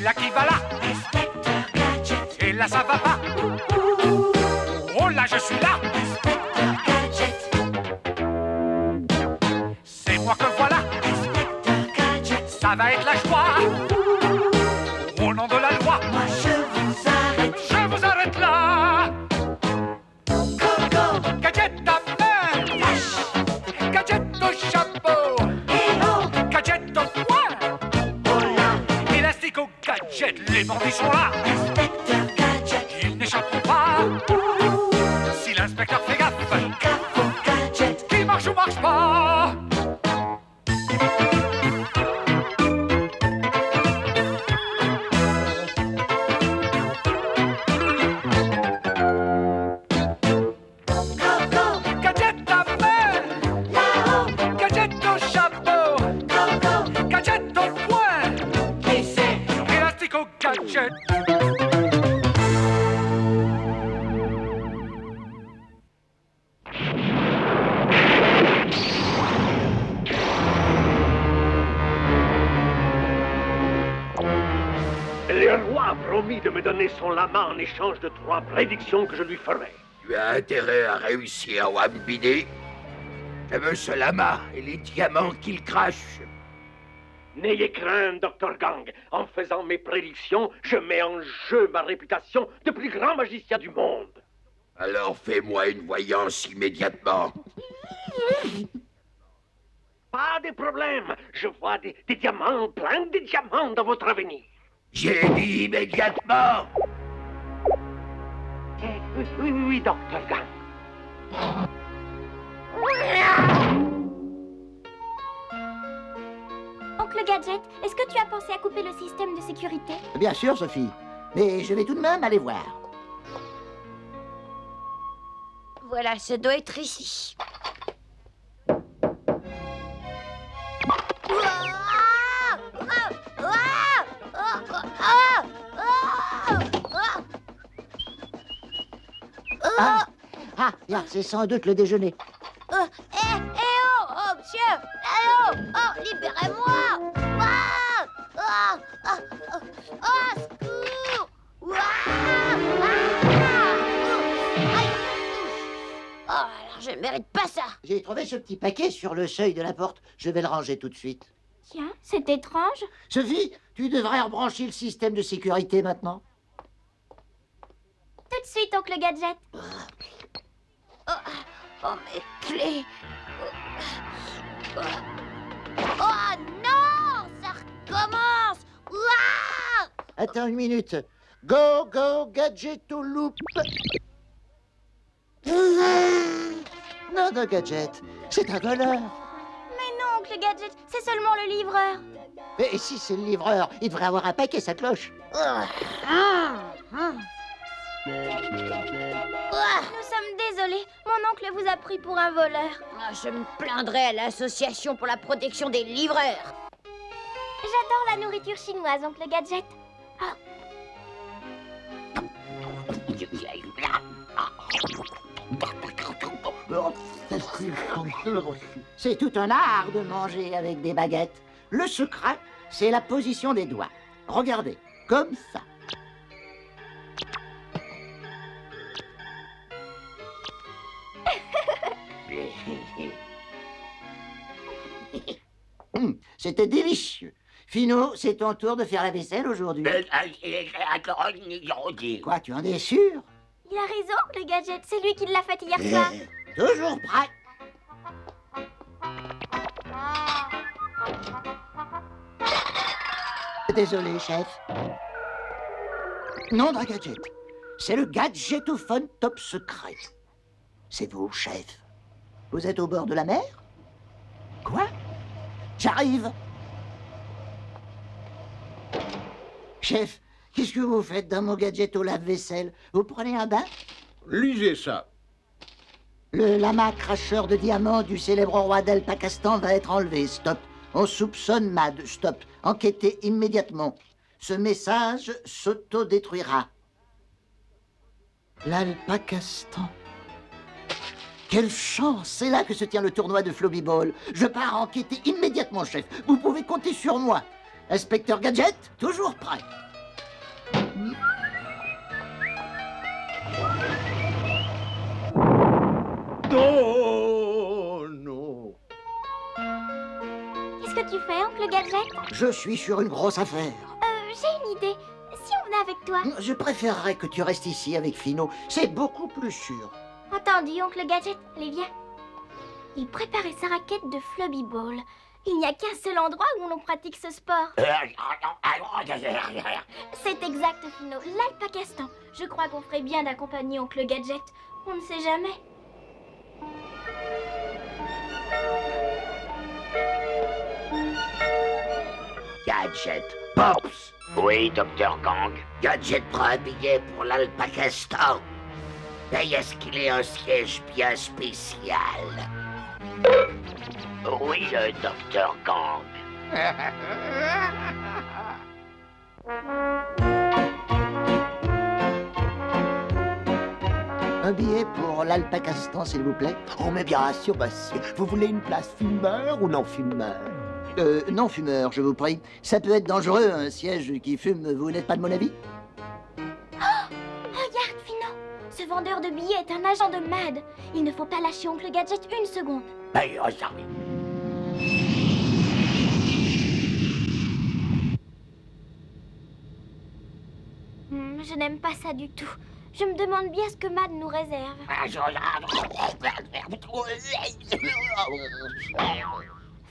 là qui va là. Inspecteur Gadget. Et là ça va pas. Oh là je suis là. Inspecteur Gadget. C'est moi que voilà. Inspecteur Gadget. Ça va être la joie. Au nom de la loi. Moi je vous arrête. Je vous arrête là. Coco. Gadget à main. Flash. Gadget au chapeau. Hello. Gadget au poing. Oh là. Élastique au gadget. Les bandits sont là. Inspecteur Gadget. Ils n'échapperont pas. Si l'inspecteur fait gaffe. Gaffe au gadget. Qui marche ou marche pas. Coco. Gadget à main. Là-haut. Gadget au chapeau. Coco. Gadget au poing. Laissez. Élastique au gadget. Le roi a promis de me donner son lama en échange de 3 prédictions que je lui ferai. Tu as intérêt à réussir, Wambini. Je veux ce lama et les diamants qu'il crache. N'ayez crainte, Dr. Gang. En faisant mes prédictions, je mets en jeu ma réputation de plus grand magicien du monde. Alors fais-moi une voyance immédiatement. Pas de problème. Je vois des diamants, plein de diamants dans votre avenir. J'ai dit immédiatement. Oui, Dr. Gang. Oncle Gadget, est-ce que tu as pensé à couper le système de sécurité? Bien sûr, Sophie. Mais je vais tout de même aller voir. Voilà, ça doit être ici. Ah, c'est sans doute le déjeuner. Oh, monsieur! Eh oh, libérez-moi! Secours! Alors, je ne mérite pas ça. J'ai trouvé ce petit paquet sur le seuil de la porte. Je vais le ranger tout de suite. Tiens, c'est étrange. Sophie, tu devrais rebrancher le système de sécurité maintenant. Tout de suite, Oncle Gadget. Oh, mes clés! Oh non! Ça recommence! Ouah! Attends une minute. Go, go, gadget au loop. Non, non, gadget. C'est un voleur. Mais non, Oncle Gadget, c'est seulement le livreur. Et si c'est le livreur, il devrait avoir un paquet, sa cloche. Nous sommes désolés, mon oncle vous a pris pour un voleur. Je me plaindrai à l'association pour la protection des livreurs. J'adore la nourriture chinoise, Oncle Gadget. Ah, C'est tout un art de manger avec des baguettes. Le secret, c'est la position des doigts. Regardez, comme ça. C'était délicieux. Fino, c'est ton tour de faire la vaisselle aujourd'hui. Quoi, tu en es sûr? il a raison, Oncle Gadget, c'est lui qui l'a fait hier soir. Toujours prêt. Désolé, chef. Non, Gadget. C'est le gadgetophone top secret. C'est vous, chef. Vous êtes au bord de la mer? Quoi? J'arrive. Chef, qu'est-ce que vous faites dans mon gadget au lave-vaisselle? Vous prenez un bain? Lisez ça. Le lama cracheur de diamants du célèbre roi d'El Pakistan va être enlevé. Stop. On soupçonne Mad. Stop. Enquêtez immédiatement. Ce message s'autodétruira. L'Al-Pakistan. Quelle chance! C'est là que se tient le tournoi de Flobby-Ball. Je pars enquêter immédiatement, chef. Vous pouvez compter sur moi. Inspecteur Gadget, toujours prêt. Non, non. Qu'est-ce que tu fais, oncle Gadget? Je suis sur une grosse affaire. J'ai une idée. Si on venait avec toi? Je préférerais que tu restes ici avec Fino. C'est beaucoup plus sûr. Entendu, oncle Gadget. Allez, viens. Il préparait sa raquette de Flubby Ball. Il n'y a qu'un seul endroit où l'on pratique ce sport. C'est exact, Fino. L'Alpakistan. Je crois qu'on ferait bien d'accompagner oncle Gadget. On ne sait jamais. Gadget. Pops. Oui, Docteur Gang. Gadget prend un billet pour l'Alpakistan. Mais est-ce qu'il est un siège bien spécial? Oui, Docteur Gang. Un billet pour l'Alpakistan, s'il vous plaît. Oh, mais bien sûr, monsieur. Vous voulez une place fumeur ou non fumeur? Non fumeur, je vous prie. Ça peut être dangereux, un siège qui fume. Vous n'êtes pas de mon avis? Regarde, Fino. Ce vendeur de billets est un agent de MAD. Il ne faut pas lâcher oncle Gadget une seconde. Je n'aime pas ça du tout. Je me demande bien ce que MAD nous réserve.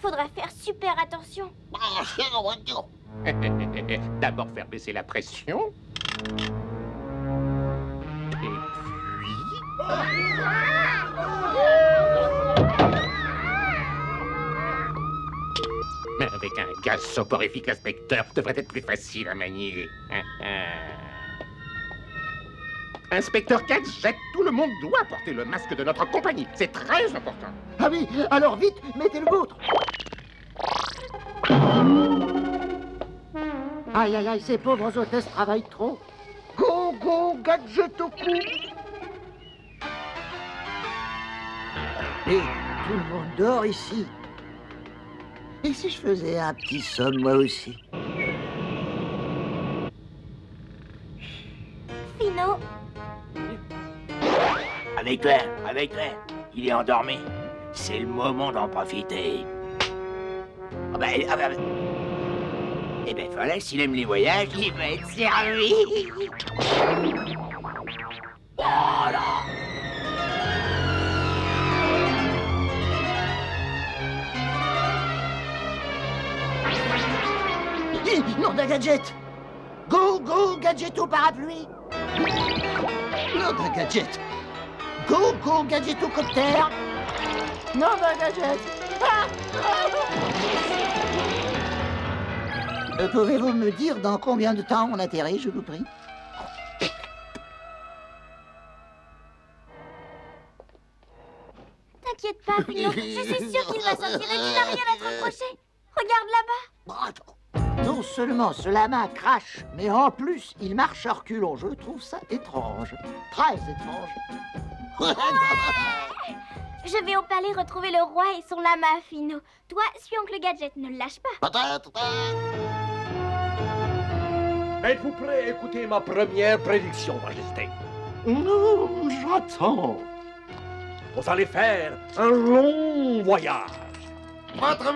Faudra faire super attention. D'abord faire baisser la pression. Et mais avec un gaz soporifique, l'inspecteur devrait être plus facile à manier. Inspecteur Gadget, tout le monde doit porter le masque de notre compagnie. C'est très important. Ah oui, alors vite, mettez le vôtre. Aïe, aïe, aïe, ces pauvres hôtesses travaillent trop. Go, go, Gadget au cou. Et tout le monde dort ici. Et si je faisais un petit somme, moi aussi? Fino, Avec toi, avec toi. Il est endormi. C'est le moment d'en profiter. Eh ben voilà, s'il aime les voyages, il va être servi. Voilà. Nom d'un Gadget. Go, go, Gadget au parapluie. Nom d'un Gadget. Go, go, Gadget au copter. Nom d'un Gadget. Pouvez-vous me dire dans combien de temps on atterrit, je vous prie? t'inquiète pas, Fino. Je suis sûre qu'il va sortir et qu'il n'a rien à te reprocher. Regarde là-bas. Non seulement ce lama crache, mais en plus, il marche à reculons. Je trouve ça étrange. Très étrange. Je vais au palais retrouver le roi et son lama, Fino. Toi, suis oncle Gadget, ne le lâche pas. Êtes-vous prêt à écouter ma première prédiction, Majesté? Non, j'attends. Vous allez faire un long voyage. Votre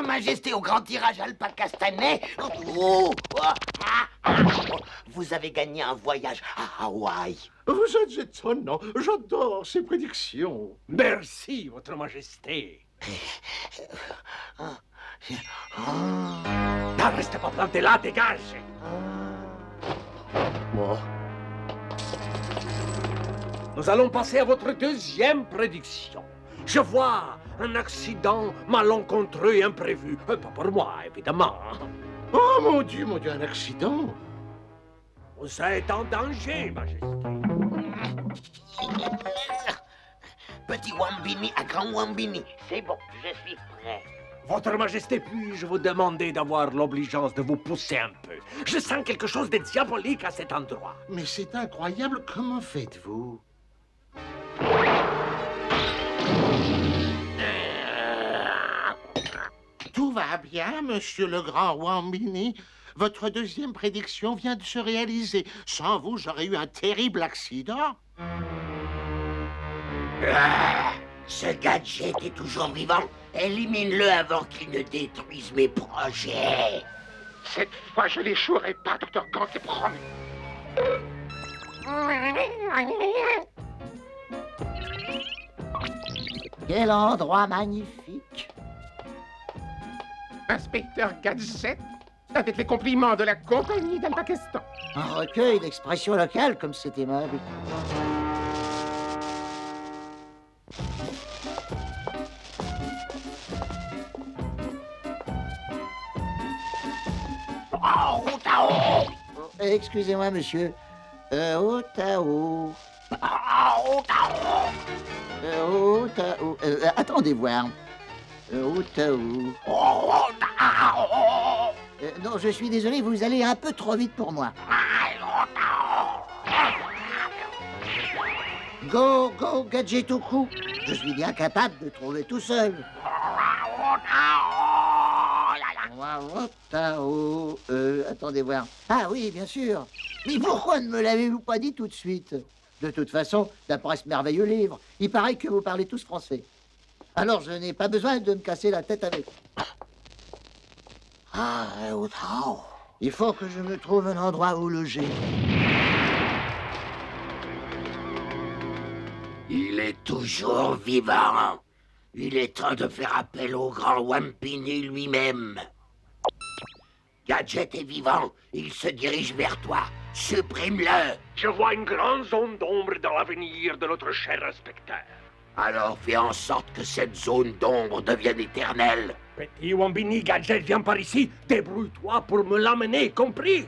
Majesté au grand tirage alpacastanais. Vous avez gagné un voyage à Hawaï. Vous êtes étonnant. J'adore ces prédictions. Merci, Votre Majesté. Ne restez pas planté là, dégage. Nous allons passer à votre deuxième prédiction. Je vois un accident malencontreux et imprévu. Pas pour moi, évidemment. Oh mon Dieu, un accident. Vous êtes en danger, Majesté. Petit Wambini à grand Wambini. C'est bon, je suis prêt. Votre Majesté, puis-je vous demander d'avoir l'obligeance de vous pousser un peu? Je sens quelque chose de diabolique à cet endroit. Mais c'est incroyable, comment faites-vous? Tout va bien, monsieur le grand Wambini. Votre deuxième prédiction vient de se réaliser. Sans vous, j'aurais eu un terrible accident. Ah, ce gadget est toujours vivant. Élimine-le avant qu'il ne détruise mes projets. Cette fois, je n'échouerai pas, Dr. Gang, c'est promis. Quel endroit magnifique. Inspecteur Gadget, avec les compliments de la compagnie d'Al Pakistan. Un recueil d'expressions locales comme c'est aimable. Excusez-moi, monsieur. Otao. Otao. Attendez voir. Otao. Non, je suis désolé, vous allez un peu trop vite pour moi. Go, go, Gadgetoku. Je suis bien capable de trouver tout seul. Otao. Attendez voir. Ah oui, bien sûr. Mais pourquoi ne me l'avez-vous pas dit tout de suite? De toute façon, d'après ce merveilleux livre, il paraît que vous parlez tous français. Alors je n'ai pas besoin de me casser la tête avec. Ah, Otao. Il faut que je me trouve un endroit où loger. Il est toujours vivant. Il est temps de faire appel au grand Wambini lui-même. Gadget est vivant. Il se dirige vers toi. Supprime-le. Je vois une grande zone d'ombre dans l'avenir de notre cher inspecteur. Alors fais en sorte que cette zone d'ombre devienne éternelle. Petit Wambini, Gadget, viens par ici. Débrouille-toi pour me l'amener, compris?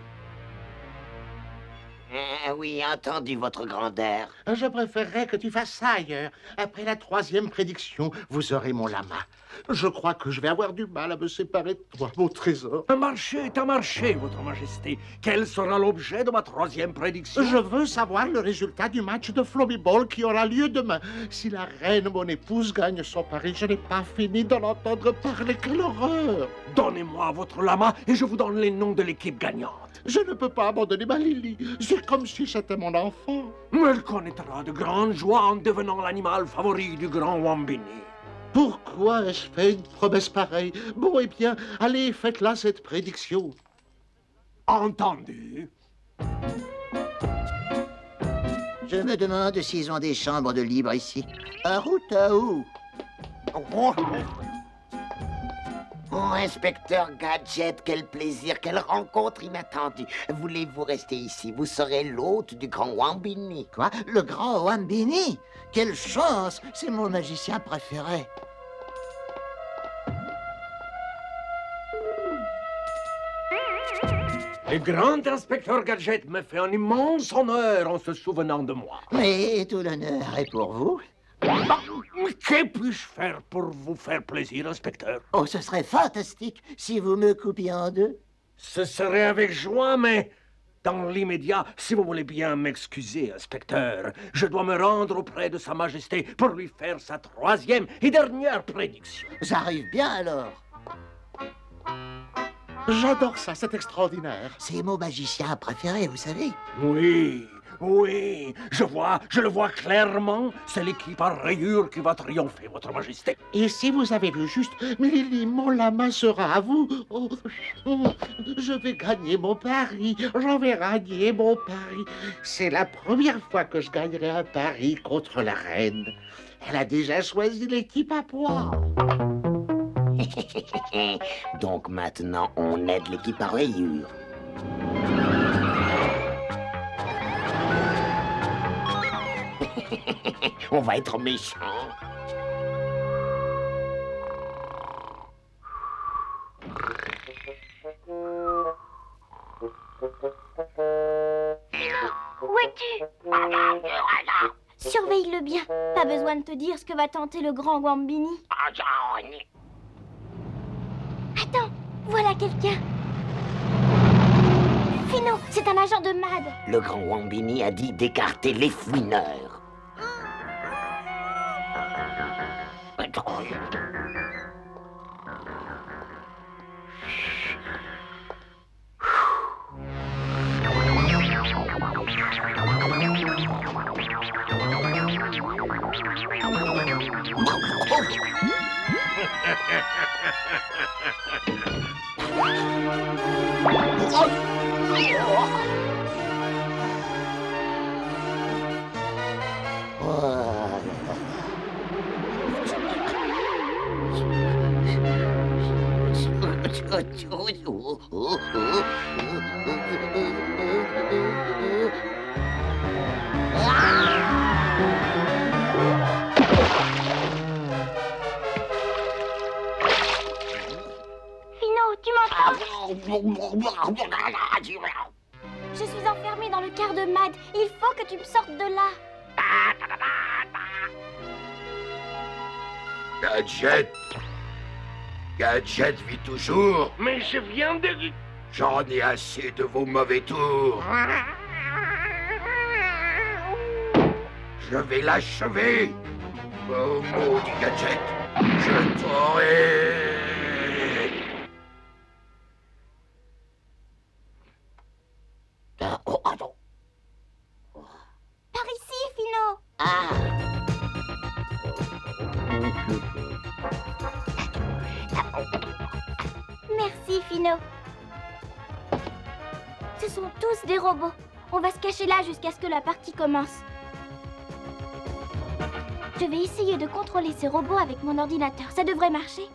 Oui, entendu, votre grandeur. Je préférerais que tu fasses ça ailleurs. Après la troisième prédiction, vous aurez mon lama. Je crois que je vais avoir du mal à me séparer de toi, mon trésor. Un marché est un marché, votre majesté. Quel sera l'objet de ma troisième prédiction? Je veux savoir le résultat du match de Flobiball qui aura lieu demain. Si la reine, mon épouse, gagne son pari, je n'ai pas fini d'en entendre parler. Quelle horreur! Donnez-moi votre lama et je vous donne les noms de l'équipe gagnante. Je ne peux pas abandonner ma Lily. C'est comme si c'était mon enfant. Elle connaîtra de grandes joies en devenant l'animal favori du grand Wambini. Pourquoi ai-je fait une promesse pareille? Bon, eh bien, allez, faites-là cette prédiction. Entendu. Je me demande s'ils ont des chambres de libre ici. Otao. Oh, inspecteur Gadget, quel plaisir, quelle rencontre inattendue. Voulez-vous rester ici? Vous serez l'hôte du grand Wambini. Quoi? Le grand Wambini? Quelle chance! C'est mon magicien préféré. Le grand inspecteur Gadget me fait un immense honneur en se souvenant de moi. Mais tout l'honneur est pour vous. Que puis-je faire pour vous faire plaisir, inspecteur? Oh, ce serait fantastique si vous me coupiez en deux. Ce serait avec joie, mais dans l'immédiat, si vous voulez bien m'excuser, inspecteur, je dois me rendre auprès de Sa Majesté pour lui faire sa troisième et dernière prédiction. J'arrive bien alors. J'adore ça, c'est extraordinaire. C'est mon magicien préféré, vous savez. Oui, oui, je le vois clairement. C'est l'équipe à rayures qui va triompher, votre majesté. Et si vous avez vu juste, Lily, mon lama sera à vous. Oh, je vais gagner mon pari. J'en vais gagner mon pari. C'est la première fois que je gagnerai un pari contre la reine. Elle a déjà choisi l'équipe à pois. Donc maintenant, on aide l'équipe à rayures. On va être méchants. Où es-tu? Surveille-le bien. Pas besoin de te dire ce que va tenter le grand Wambini. Attends, voilà quelqu'un. Fino, c'est un agent de MAD. Le grand Wambini a dit d'écarter les fouineurs. Tu m'entends? Je suis enfermée dans le quart de Mad. Il faut que tu me sortes de là. Gadget! Gadget vit toujours! Mais je viens de... J'en ai assez de vos mauvais tours! Je vais l'achever! Oh, maudit Gadget! Je t'aurai! Oh, attends! Par ici, Fino. Merci, Fino. Ce sont tous des robots. On va se cacher là jusqu'à ce que la partie commence. Je vais essayer de contrôler ces robots avec mon ordinateur. Ça devrait marcher.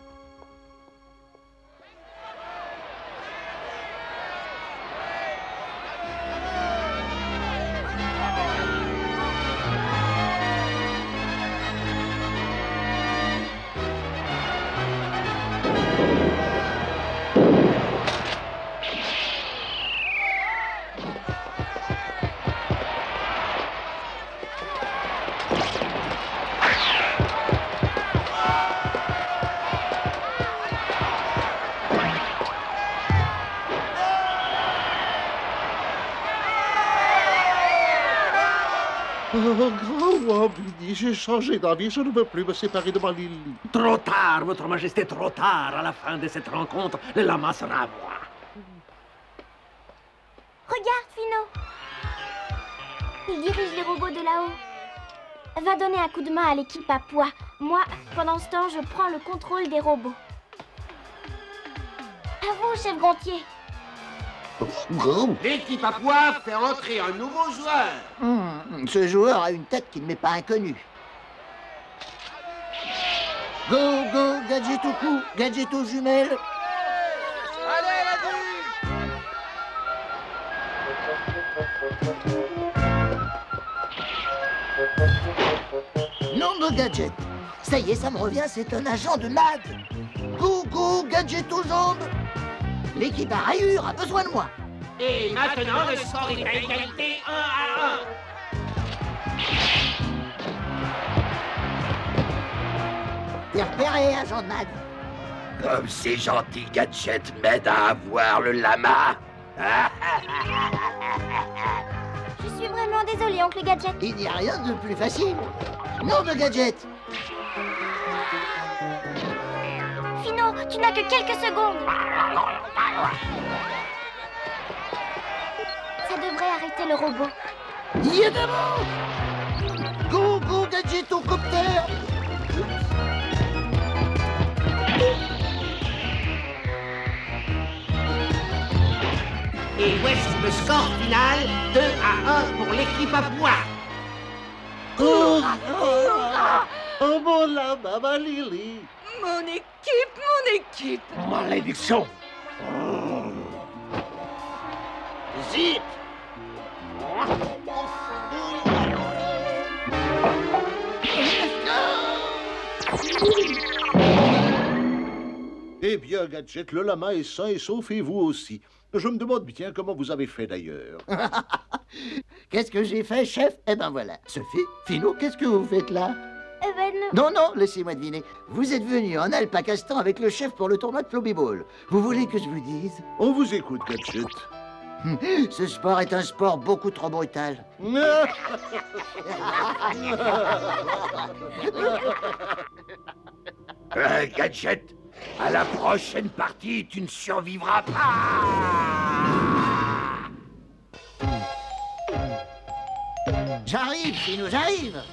Oh, grand Wambini, j'ai changé d'avis, je ne veux plus me séparer de ma Lily. Trop tard, Votre Majesté, trop tard. À la fin de cette rencontre, le lama sera à moi. Regarde, Fino. Il dirige les robots de là-haut. Va donner un coup de main à l'équipe à poids. Moi, pendant ce temps, je prends le contrôle des robots. À vous, chef Gontier. L'équipe à poids fait entrer un nouveau joueur. Ce joueur a une tête qui ne m'est pas inconnue. Go, go, gadget au cou, gadget aux jumelles. Allez, la Nom de gadget. Ça y est, ça me revient, c'est un agent de MAD. Go, go, gadget aux jambes. L'équipe à rayures a besoin de moi. Et maintenant, le score est à égalité 1 à 1. T'es repéré, agent de MAD. Comme ces gentils gadgets m'aident à avoir le lama! Je suis vraiment désolée, oncle Gadget. Il n'y a rien de plus facile. Nom de gadget. Fino, tu n'as que quelques secondes. Ça devrait arrêter le robot. Y est d'abord. Go, go, gadget au copter. Et voici le score final, 2 à 1 pour l'équipe à poids. Oh, mon lama, ma Lily. Mon équipe. Malédiction! Zip. Eh bien, gadget, le lama est sain et sauf et vous aussi. Je me demande bien comment vous avez fait d'ailleurs. Qu'est-ce que j'ai fait, chef? Eh ben voilà. Sophie, Philo, qu'est-ce que vous faites là? Non. Non, laissez-moi deviner. Vous êtes venu en Alpakistan avec le chef pour le tournoi de Flobby-Ball. Vous voulez que je vous dise? On vous écoute, gadget. Ce sport est un sport beaucoup trop brutal. Gadget, à la prochaine partie, tu ne survivras pas! J'arrive, Philo, j'arrive.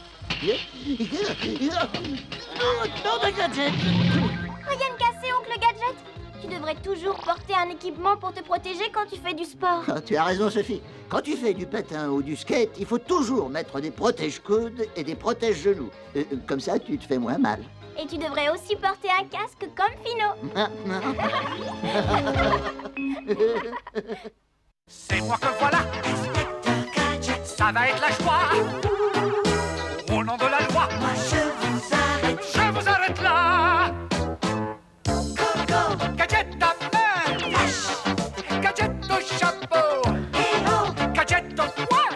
Non, ma Gadget. Rien de cassé, oncle Gadget. Tu devrais toujours porter un équipement pour te protéger quand tu fais du sport. Ah, tu as raison, Sophie. Quand tu fais du patin ou du skate, il faut toujours mettre des protège-coudes et des protège-genoux. Comme ça, tu te fais moins mal. Et tu devrais aussi porter un casque comme Fino. C'est moi que voilà. Inspecteur Gadget. Ça va être la joie. Au nom de la loi, Moi je vous arrête. je vous arrête là. Coco. Gadget à main, Flash. gadget au chapeau, Héros. gadget au poing,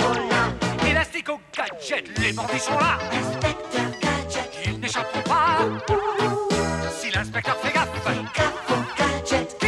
Oh là. élastique au gadget. Les bandits sont là, Inspecteur Gadget. ils n'échapperont pas. Si l'inspecteur fait gaffe, Gaffe au gadget.